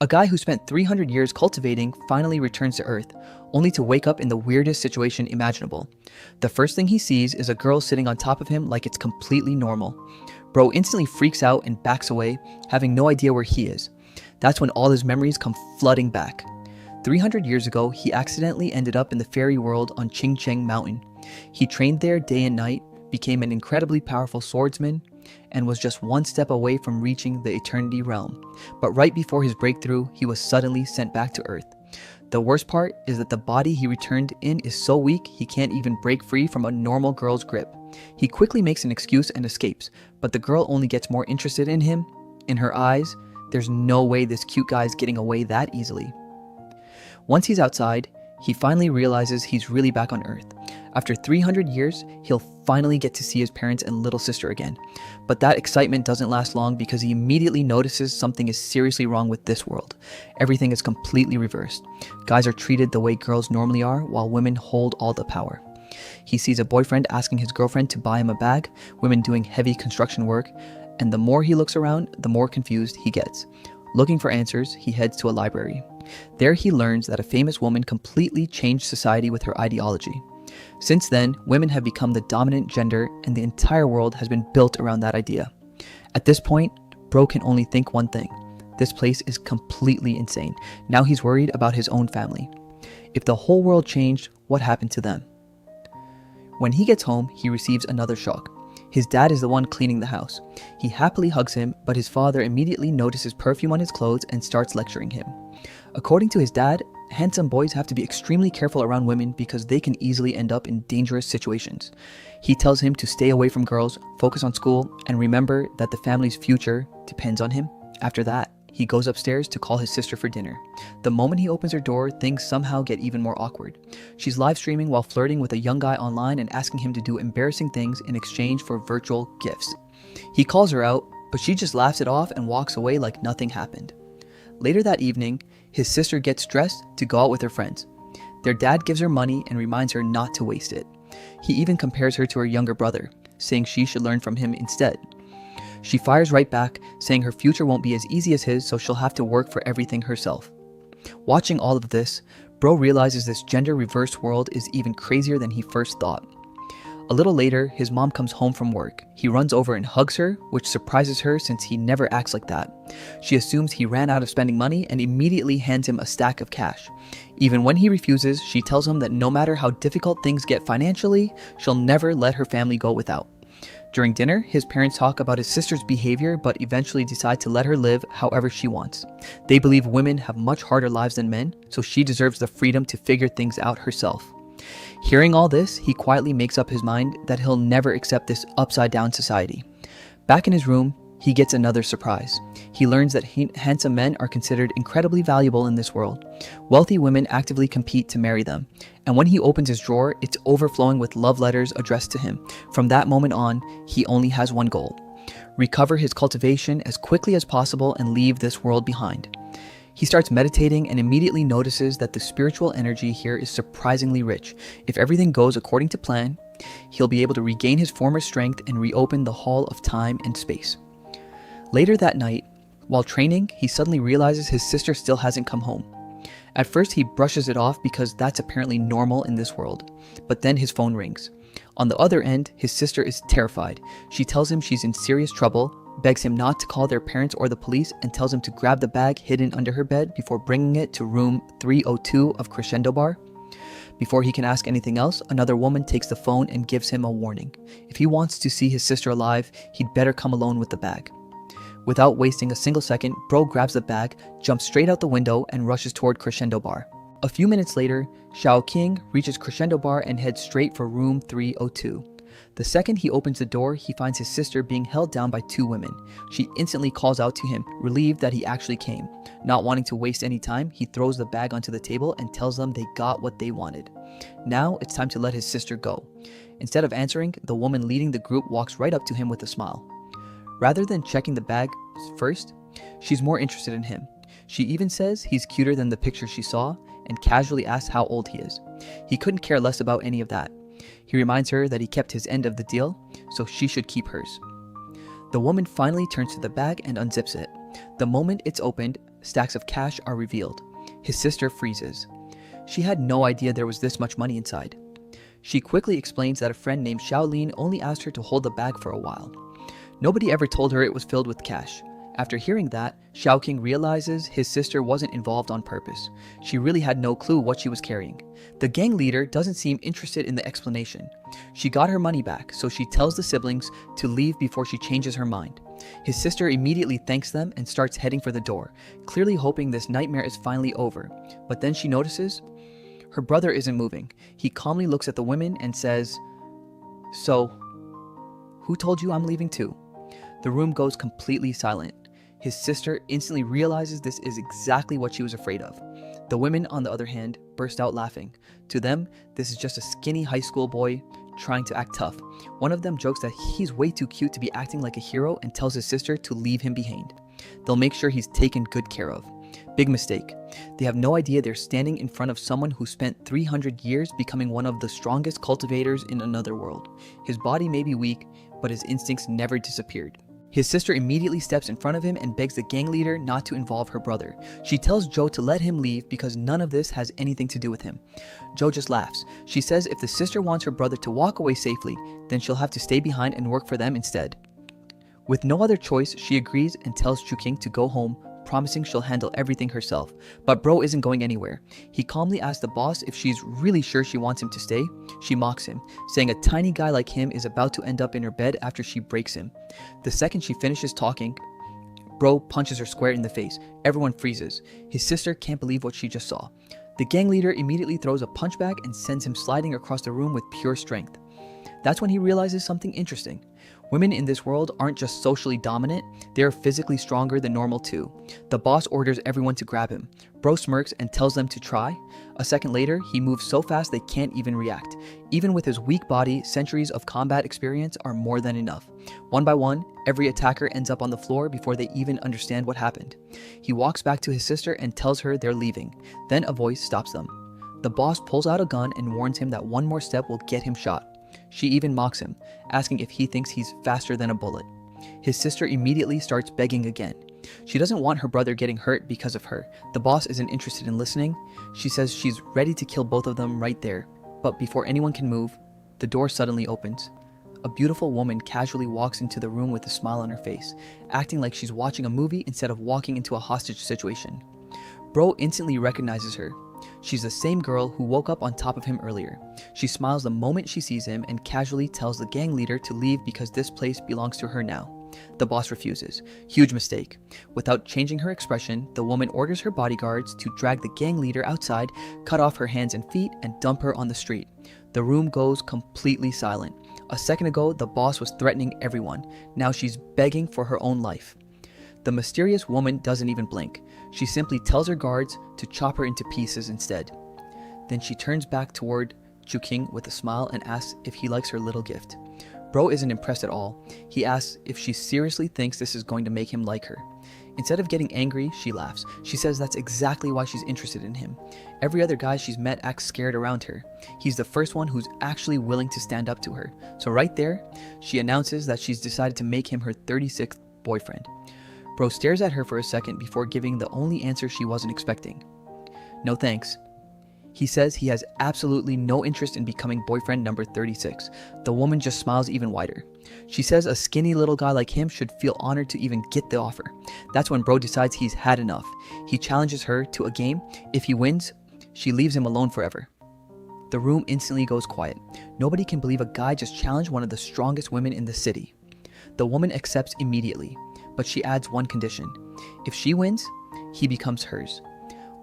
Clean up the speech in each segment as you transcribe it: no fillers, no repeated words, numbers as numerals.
A guy who spent 300 years cultivating finally returns to Earth, only to wake up in the weirdest situation imaginable. The first thing he sees is a girl sitting on top of him like it's completely normal. Bro instantly freaks out and backs away, having no idea where he is. That's when all his memories come flooding back. 300 years ago, he accidentally ended up in the fairy world on Ching Cheng Mountain. He trained there day and night, became an incredibly powerful swordsman, and was just one step away from reaching the Eternity Realm. But right before his breakthrough, he was suddenly sent back to Earth. The worst part is that the body he returned in is so weak he can't even break free from a normal girl's grip. He quickly makes an excuse and escapes, but the girl only gets more interested in him. In her eyes, there's no way this cute guy is getting away that easily. Once he's outside, he finally realizes he's really back on Earth. After 300 years, he'll finally get to see his parents and little sister again. But that excitement doesn't last long because he immediately notices something is seriously wrong with this world. Everything is completely reversed. Guys are treated the way girls normally are, while women hold all the power. He sees a boyfriend asking his girlfriend to buy him a bag, women doing heavy construction work, and the more he looks around, the more confused he gets. Looking for answers, he heads to a library. There he learns that a famous woman completely changed society with her ideology. Since then, women have become the dominant gender and the entire world has been built around that idea. At this point, bro can only think one thing. This place is completely insane. Now he's worried about his own family. If the whole world changed, what happened to them? When he gets home, he receives another shock. His dad is the one cleaning the house. He happily hugs him, but his father immediately notices perfume on his clothes and starts lecturing him. According to his dad, handsome boys have to be extremely careful around women because they can easily end up in dangerous situations. He tells him to stay away from girls, focus on school, and remember that the family's future depends on him. After that, he goes upstairs to call his sister for dinner. The moment he opens her door, things somehow get even more awkward. She's live streaming while flirting with a young guy online and asking him to do embarrassing things in exchange for virtual gifts. He calls her out, but she just laughs it off and walks away like nothing happened. Later that evening, his sister gets dressed to go out with her friends. Their dad gives her money and reminds her not to waste it. He even compares her to her younger brother, saying she should learn from him instead. She fires right back, saying her future won't be as easy as his, so she'll have to work for everything herself. Watching all of this, bro realizes this gender-reversed world is even crazier than he first thought. A little later, his mom comes home from work. He runs over and hugs her, which surprises her since he never acts like that. She assumes he ran out of spending money and immediately hands him a stack of cash. Even when he refuses, she tells him that no matter how difficult things get financially, she'll never let her family go without. During dinner, his parents talk about his sister's behavior but eventually decide to let her live however she wants. They believe women have much harder lives than men, so she deserves the freedom to figure things out herself. Hearing all this, he quietly makes up his mind that he'll never accept this upside-down society. Back in his room, he gets another surprise. He learns that handsome men are considered incredibly valuable in this world. Wealthy women actively compete to marry them. And when he opens his drawer, it's overflowing with love letters addressed to him. From that moment on, he only has one goal: recover his cultivation as quickly as possible and leave this world behind. He starts meditating and immediately notices that the spiritual energy here is surprisingly rich. If everything goes according to plan, he'll be able to regain his former strength and reopen the Hall of Time and Space. Later that night, while training, he suddenly realizes his sister still hasn't come home. At first, he brushes it off because that's apparently normal in this world. But then his phone rings. On the other end, his sister is terrified. She tells him she's in serious trouble, begs him not to call their parents or the police, and tells him to grab the bag hidden under her bed before bringing it to room 302 of Crescendo Bar. Before he can ask anything else, another woman takes the phone and gives him a warning. If he wants to see his sister alive, he'd better come alone with the bag. Without wasting a single second, bro grabs the bag, jumps straight out the window, and rushes toward Crescendo Bar. A few minutes later, Xiao King reaches Crescendo Bar and heads straight for room 302. The second he opens the door, he finds his sister being held down by two women. She instantly calls out to him, relieved that he actually came. Not wanting to waste any time, he throws the bag onto the table and tells them they got what they wanted. Now it's time to let his sister go. Instead of answering, the woman leading the group walks right up to him with a smile. Rather than checking the bag first, she's more interested in him. She even says he's cuter than the picture she saw and casually asks how old he is. He couldn't care less about any of that. He reminds her that he kept his end of the deal, so she should keep hers. The woman finally turns to the bag and unzips it. The moment it's opened, stacks of cash are revealed. His sister freezes. She had no idea there was this much money inside. She quickly explains that a friend named Shaolin only asked her to hold the bag for a while. Nobody ever told her it was filled with cash. After hearing that, Xiaoqing realizes his sister wasn't involved on purpose. She really had no clue what she was carrying. The gang leader doesn't seem interested in the explanation. She got her money back, so she tells the siblings to leave before she changes her mind. His sister immediately thanks them and starts heading for the door, clearly hoping this nightmare is finally over. But then she notices her brother isn't moving. He calmly looks at the women and says, "So, who told you I'm leaving too?" The room goes completely silent. His sister instantly realizes this is exactly what she was afraid of. The women, on the other hand, burst out laughing. To them, this is just a skinny high school boy trying to act tough. One of them jokes that he's way too cute to be acting like a hero and tells his sister to leave him behind. They'll make sure he's taken good care of. Big mistake. They have no idea they're standing in front of someone who spent 300 years becoming one of the strongest cultivators in another world. His body may be weak, but his instincts never disappeared. His sister immediately steps in front of him and begs the gang leader not to involve her brother. She tells Joe to let him leave because none of this has anything to do with him. Joe just laughs. She says if the sister wants her brother to walk away safely, then she'll have to stay behind and work for them instead. With no other choice, she agrees and tells Chuking to go home, promising she'll handle everything herself. But bro isn't going anywhere. He calmly asks the boss if she's really sure she wants him to stay. She mocks him, saying a tiny guy like him is about to end up in her bed after she breaks him. The second she finishes talking, bro punches her square in the face. Everyone freezes. His sister can't believe what she just saw. The gang leader immediately throws a punch back and sends him sliding across the room with pure strength. That's when he realizes something interesting. Women in this world aren't just socially dominant, they are physically stronger than normal too. The boss orders everyone to grab him. Bro smirks and tells them to try. A second later, he moves so fast they can't even react. Even with his weak body, centuries of combat experience are more than enough. One by one, every attacker ends up on the floor before they even understand what happened. He walks back to his sister and tells her they're leaving. Then a voice stops them. The boss pulls out a gun and warns him that one more step will get him shot. She even mocks him, asking if he thinks he's faster than a bullet. His sister immediately starts begging again. She doesn't want her brother getting hurt because of her. The boss isn't interested in listening. She says she's ready to kill both of them right there. But before anyone can move, the door suddenly opens. A beautiful woman casually walks into the room with a smile on her face, acting like she's watching a movie instead of walking into a hostage situation. Bro instantly recognizes her. She's the same girl who woke up on top of him earlier. She smiles the moment she sees him and casually tells the gang leader to leave because this place belongs to her now. The boss refuses. Huge mistake. Without changing her expression, the woman orders her bodyguards to drag the gang leader outside, cut off her hands and feet, and dump her on the street. The room goes completely silent. A second ago, the boss was threatening everyone. Now she's begging for her own life. The mysterious woman doesn't even blink. She simply tells her guards to chop her into pieces instead. Then she turns back toward Chuking with a smile and asks if he likes her little gift. Bro isn't impressed at all. He asks if she seriously thinks this is going to make him like her. Instead of getting angry, she laughs. She says that's exactly why she's interested in him. Every other guy she's met acts scared around her. He's the first one who's actually willing to stand up to her. So right there, she announces that she's decided to make him her 36th boyfriend. Bro stares at her for a second before giving the only answer she wasn't expecting. No thanks. He says he has absolutely no interest in becoming boyfriend number 36. The woman just smiles even wider. She says a skinny little guy like him should feel honored to even get the offer. That's when Bro decides he's had enough. He challenges her to a game. If he wins, she leaves him alone forever. The room instantly goes quiet. Nobody can believe a guy just challenged one of the strongest women in the city. The woman accepts immediately, but she adds one condition. If she wins, he becomes hers.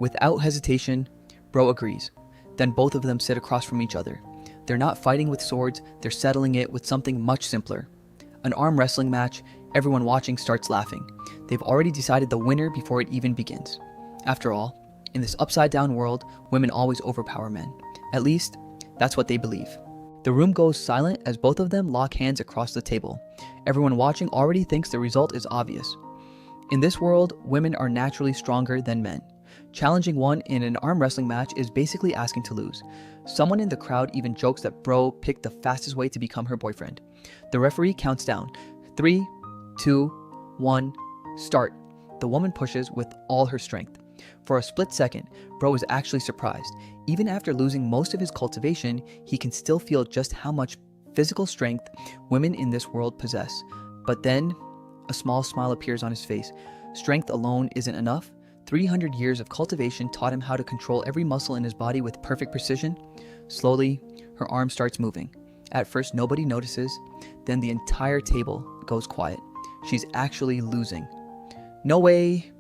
Without hesitation, Bro agrees. Then both of them sit across from each other. They're not fighting with swords, they're settling it with something much simpler. An arm wrestling match. Everyone watching starts laughing. They've already decided the winner before it even begins. After all, in this upside down world, women always overpower men. At least, that's what they believe. The room goes silent as both of them lock hands across the table. Everyone watching already thinks the result is obvious. In this world, women are naturally stronger than men. Challenging one in an arm wrestling match is basically asking to lose. Someone in the crowd even jokes that Bro picked the fastest way to become her boyfriend. The referee counts down. 3, 2, 1, start. The woman pushes with all her strength. For a split second, Bro is actually surprised. Even after losing most of his cultivation, he can still feel just how much physical strength women in this world possess. But then, a small smile appears on his face. Strength alone isn't enough. 300 years of cultivation taught him how to control every muscle in his body with perfect precision. Slowly, her arm starts moving. At first, nobody notices. Then the entire table goes quiet. She's actually losing. No way.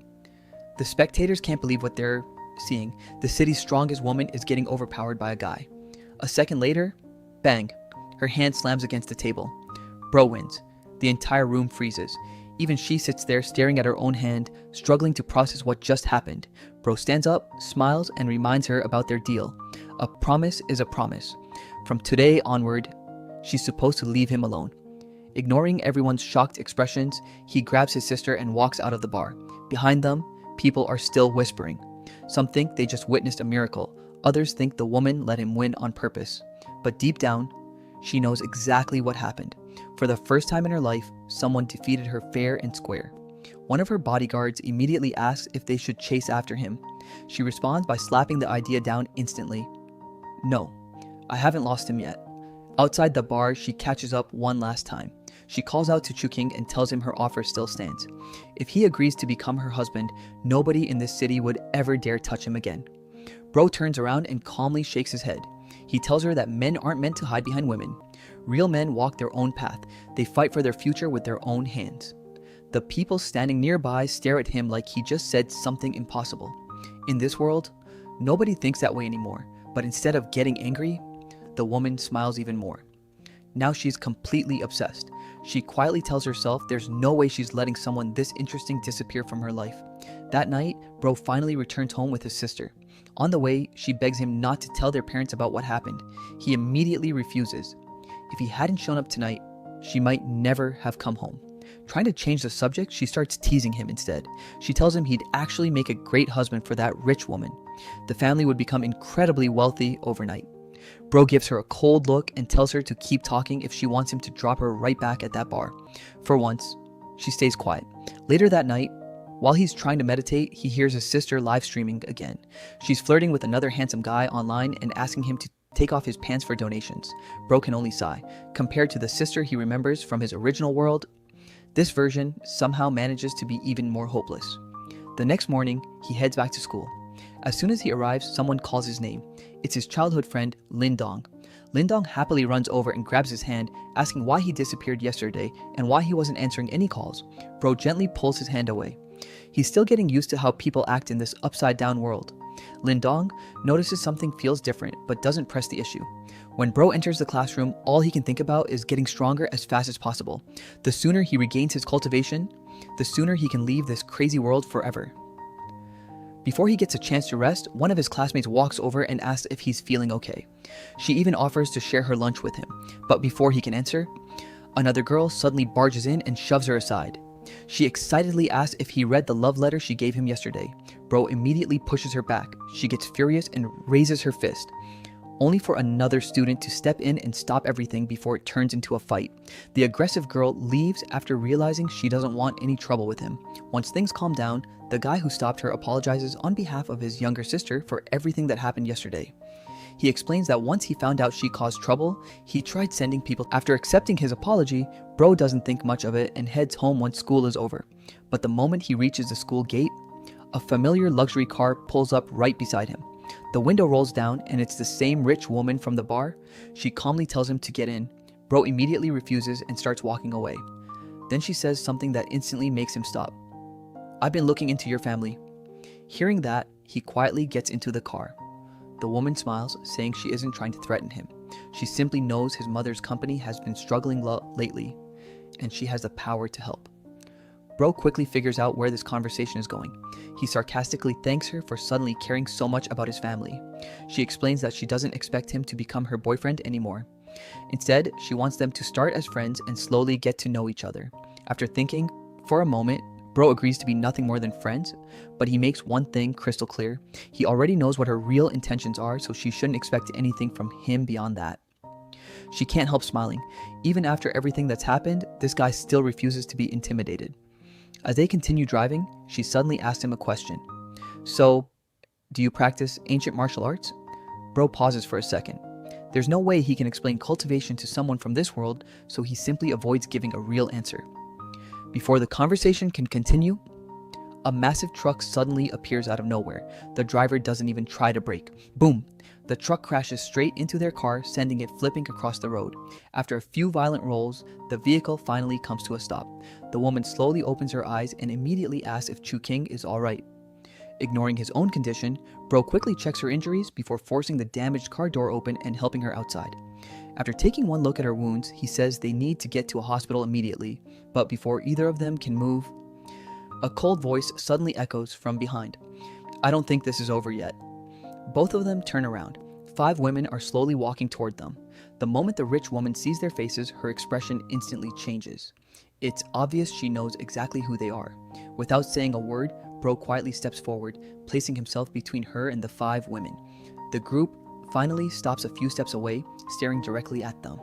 The spectators can't believe what they're seeing. The city's strongest woman is getting overpowered by a guy. A second later, bang. Her hand slams against the table. Bro wins. The entire room freezes. Even she sits there staring at her own hand, struggling to process what just happened. Bro stands up, smiles, and reminds her about their deal. A promise is a promise. From today onward, she's supposed to leave him alone. Ignoring everyone's shocked expressions, he grabs his sister and walks out of the bar. Behind them, people are still whispering. Some think they just witnessed a miracle. Others think the woman let him win on purpose. But deep down, she knows exactly what happened. For the first time in her life, someone defeated her fair and square. One of her bodyguards immediately asks if they should chase after him. She responds by slapping the idea down instantly. No, I haven't lost him yet. Outside the bar, she catches up one last time. She calls out to Chuking and tells him her offer still stands. If he agrees to become her husband, nobody in this city would ever dare touch him again. Bro turns around and calmly shakes his head. He tells her that men aren't meant to hide behind women. Real men walk their own path. They fight for their future with their own hands. The people standing nearby stare at him like he just said something impossible. In this world, nobody thinks that way anymore. But instead of getting angry, the woman smiles even more. Now she's completely obsessed. She quietly tells herself there's no way she's letting someone this interesting disappear from her life. That night, Bro finally returns home with his sister. On the way, she begs him not to tell their parents about what happened. He immediately refuses. If he hadn't shown up tonight, she might never have come home. Trying to change the subject, she starts teasing him instead. She tells him he'd actually make a great husband for that rich woman. The family would become incredibly wealthy overnight. Bro gives her a cold look and tells her to keep talking if she wants him to drop her right back at that bar. For once, she stays quiet. Later that night, while he's trying to meditate, he hears his sister live streaming again. She's flirting with another handsome guy online and asking him to take off his pants for donations. Bro can only sigh. Compared to the sister he remembers from his original world, this version somehow manages to be even more hopeless. The next morning, he heads back to school. As soon as he arrives, someone calls his name. It's his childhood friend, Lindong. Lindong happily runs over and grabs his hand, asking why he disappeared yesterday and why he wasn't answering any calls. Bro gently pulls his hand away. He's still getting used to how people act in this upside-down world. Lindong notices something feels different, but doesn't press the issue. When Bro enters the classroom, all he can think about is getting stronger as fast as possible. The sooner he regains his cultivation, the sooner he can leave this crazy world forever. Before he gets a chance to rest, one of his classmates walks over and asks if he's feeling okay. She even offers to share her lunch with him, but before he can answer, another girl suddenly barges in and shoves her aside. She excitedly asks if he read the love letter she gave him yesterday. Bro immediately pushes her back. She gets furious and raises her fist, only for another student to step in and stop everything before it turns into a fight. The aggressive girl leaves after realizing she doesn't want any trouble with him. Once things calm down, the guy who stopped her apologizes on behalf of his younger sister for everything that happened yesterday. He explains that once he found out she caused trouble, he tried sending people. After accepting his apology, Bro doesn't think much of it and heads home once school is over. But the moment he reaches the school gate, a familiar luxury car pulls up right beside him. The window rolls down and it's the same rich woman from the bar. She calmly tells him to get in. Bro immediately refuses and starts walking away. Then she says something that instantly makes him stop. "I've been looking into your family." Hearing that, he quietly gets into the car. The woman smiles, saying she isn't trying to threaten him. She simply knows his mother's company has been struggling lately, and she has the power to help. Bro quickly figures out where this conversation is going. He sarcastically thanks her for suddenly caring so much about his family. She explains that she doesn't expect him to become her boyfriend anymore. Instead, she wants them to start as friends and slowly get to know each other. After thinking for a moment, Bro agrees to be nothing more than friends, but he makes one thing crystal clear. He already knows what her real intentions are, so she shouldn't expect anything from him beyond that. She can't help smiling. Even after everything that's happened, this guy still refuses to be intimidated. As they continue driving, she suddenly asks him a question. So, do you practice ancient martial arts? Bro pauses for a second. There's no way he can explain cultivation to someone from this world, so he simply avoids giving a real answer. Before the conversation can continue, a massive truck suddenly appears out of nowhere. The driver doesn't even try to brake. Boom! The truck crashes straight into their car, sending it flipping across the road. After a few violent rolls, the vehicle finally comes to a stop. The woman slowly opens her eyes and immediately asks if Chu King is alright. Ignoring his own condition, Bro quickly checks her injuries before forcing the damaged car door open and helping her outside. After taking one look at her wounds, he says they need to get to a hospital immediately, but before either of them can move, a cold voice suddenly echoes from behind. I don't think this is over yet. Both of them turn around. 5 women are slowly walking toward them. The moment the rich woman sees their faces, her expression instantly changes. It's obvious she knows exactly who they are. Without saying a word, Bro quietly steps forward, placing himself between her and the 5 women. The group finally stops a few steps away, staring directly at them.